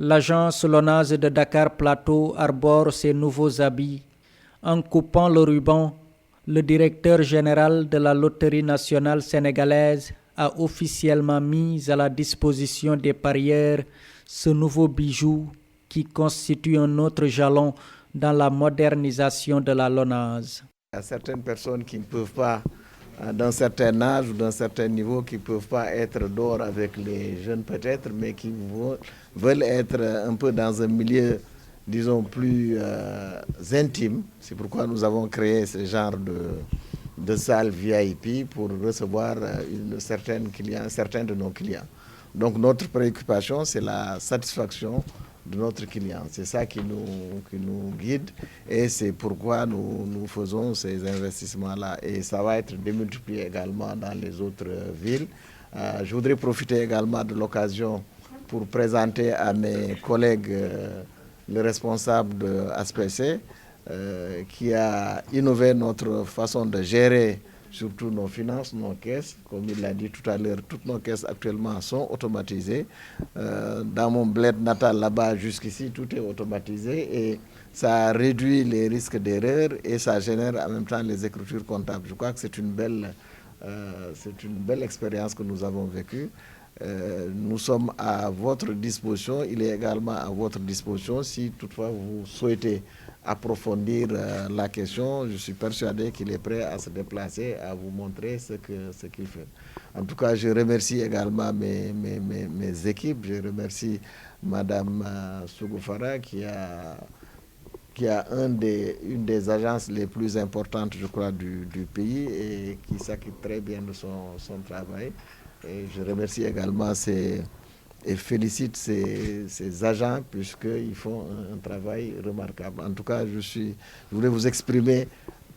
L'agence Lonase de Dakar Plateau arbore ses nouveaux habits. En coupant le ruban, le directeur général de la Loterie nationale sénégalaise a officiellement mis à la disposition des parieurs ce nouveau bijou qui constitue un autre jalon dans la modernisation de la Lonase. Il y a certaines personnes qui ne peuvent pas, d'un certain âge ou d'un certain niveau, qui ne peuvent pas être dehors avec les jeunes peut-être, mais qui veulent être un peu dans un milieu, disons, plus intime. C'est pourquoi nous avons créé ce genre de salle VIP pour recevoir certains de nos clients. Donc notre préoccupation, c'est la satisfaction de notre client. C'est ça qui nous guide et c'est pourquoi nous faisons ces investissements-là. Et ça va être démultiplié également dans les autres villes. Je voudrais profiter également de l'occasion pour présenter à mes collègues le responsable de ASPC qui a innové notre façon de gérer surtout nos finances, nos caisses. Comme il l'a dit tout à l'heure, toutes nos caisses actuellement sont automatisées. Dans mon bled natal là-bas jusqu'ici, tout est automatisé et ça réduit les risques d'erreur et ça génère en même temps les écritures comptables. Je crois que c'est une belle expérience que nous avons vécue. Nous sommes à votre disposition. Il est également à votre disposition si toutefois vous souhaitez approfondir la question. Je suis persuadé qu'il est prêt à se déplacer, à vous montrer ce qu'il fait. En tout cas, je remercie également mes équipes. Je remercie Madame Sougoufara qui a une des agences les plus importantes, je crois, du pays et qui s'occupe très bien de son travail. Et je remercie également et félicite ces agents puisqu'ils font un travail remarquable. En tout cas, je voulais vous exprimer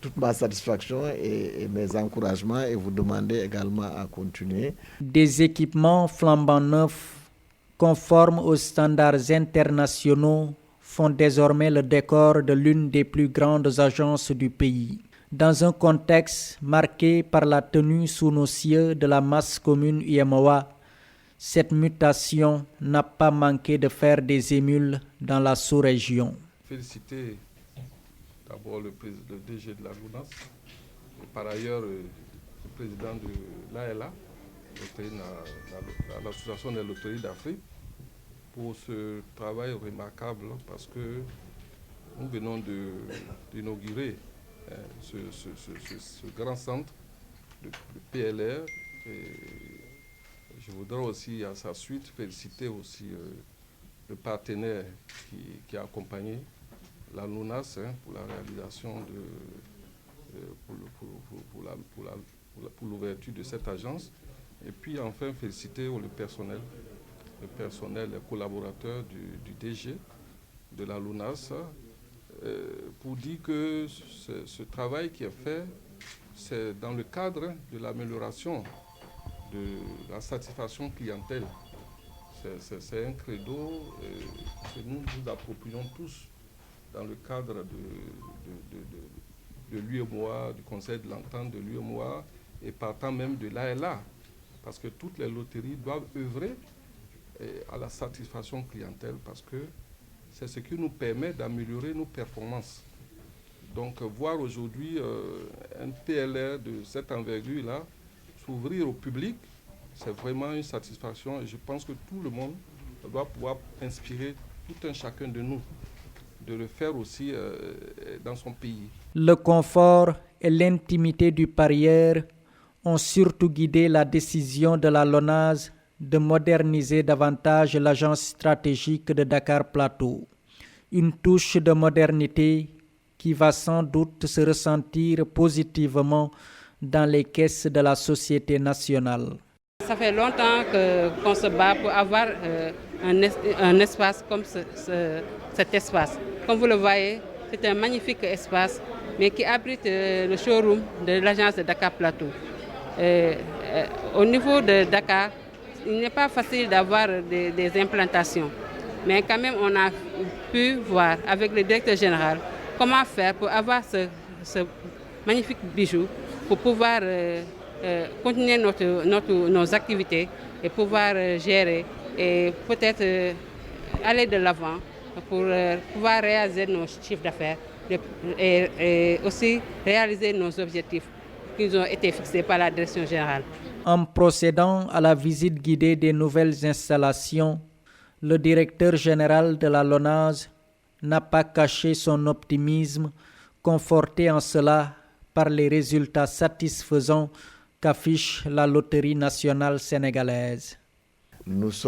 toute ma satisfaction et mes encouragements et vous demander également à continuer. Des équipements flambant neufs, conformes aux standards internationaux, font désormais le décor de l'une des plus grandes agences du pays. Dans un contexte marqué par la tenue sous nos cieux de la masse commune UEMOA, cette mutation n'a pas manqué de faire des émules dans la sous-région. Féliciter d'abord le DG de la LONASE, et par ailleurs le président de l'ALA, l'Association des loteries d'Afrique, pour ce travail remarquable parce que nous venons d'inaugurer ce grand centre, le PLR. Et je voudrais aussi, à sa suite, féliciter aussi le partenaire qui a accompagné la LONASE pour la réalisation pour l'ouverture de cette agence. Et puis enfin féliciter le personnel, les collaborateurs du DG de la LONASE, pour dire que ce travail qui est fait, c'est dans le cadre de l'amélioration de la satisfaction clientèle. C'est un credo que nous approprions tous dans le cadre de l'UEMOA, du Conseil de l'entente de l'UEMOA et partant même de l'ALA, parce que toutes les loteries doivent œuvrer à la satisfaction clientèle parce que c'est ce qui nous permet d'améliorer nos performances. Donc voir aujourd'hui un PLR de cette envergure-là s'ouvrir au public, c'est vraiment une satisfaction et je pense que tout le monde doit pouvoir inspirer tout un chacun de nous de le faire aussi dans son pays. Le confort et l'intimité du parieur ont surtout guidé la décision de la LONASE de moderniser davantage l'agence stratégique de Dakar Plateau. Une touche de modernité qui va sans doute se ressentir positivement dans les caisses de la société nationale. Ça fait longtemps qu'on se bat pour avoir un espace comme cet espace. Comme vous le voyez, c'est un magnifique espace, mais qui abrite le showroom de l'agence de Dakar Plateau. Au niveau de Dakar, il n'est pas facile d'avoir des implantations, mais quand même on a pu voir avec le directeur général comment faire pour avoir ce magnifique bijou, pour pouvoir continuer nos activités et pouvoir gérer et peut-être aller de l'avant pour pouvoir réaliser nos chiffres d'affaires et aussi réaliser nos objectifs qui ont été fixés par la direction générale. En procédant à la visite guidée des nouvelles installations, le directeur général de la LONASE n'a pas caché son optimisme, conforté en cela par les résultats satisfaisants qu'affiche la Loterie nationale sénégalaise. Nous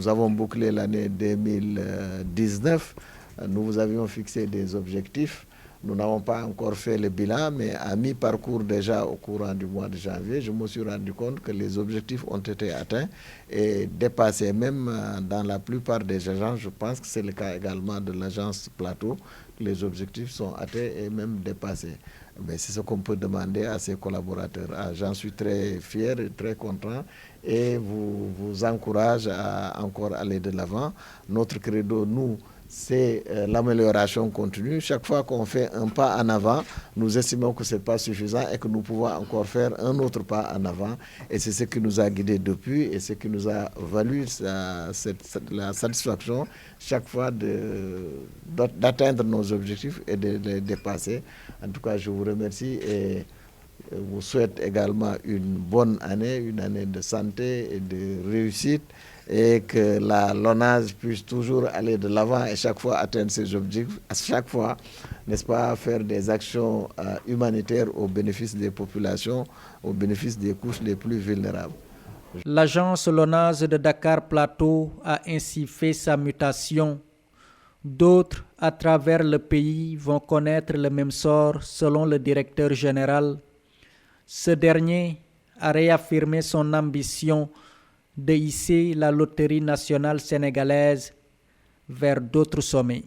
avons bouclé l'année 2019. Nous vous avions fixé des objectifs. Nous n'avons pas encore fait le bilan, mais à mi-parcours déjà au courant du mois de janvier, je me suis rendu compte que les objectifs ont été atteints et dépassés même dans la plupart des agences. Je pense que c'est le cas également de l'agence Plateau. Les objectifs sont atteints et même dépassés. Mais c'est ce qu'on peut demander à ses collaborateurs. J'en suis très fier et très content et vous encourage à encore aller de l'avant. Notre credo, nous, c'est l'amélioration continue. Chaque fois qu'on fait un pas en avant, nous estimons que ce n'est pas suffisant et que nous pouvons encore faire un autre pas en avant. Et c'est ce qui nous a guidés depuis et ce qui nous a valu la satisfaction chaque fois d'atteindre nos objectifs et de les dépasser. En tout cas, je vous remercie et vous souhaite également une bonne année, une année de santé et de réussite, et que la LONASE puisse toujours aller de l'avant et chaque fois atteindre ses objectifs, à chaque fois, n'est-ce pas, faire des actions humanitaires au bénéfice des populations, au bénéfice des couches les plus vulnérables. L'agence LONASE de Dakar Plateau a ainsi fait sa mutation. D'autres, à travers le pays, vont connaître le même sort selon le directeur général. Ce dernier a réaffirmé son ambition de hisser la Loterie nationale sénégalaise vers d'autres sommets.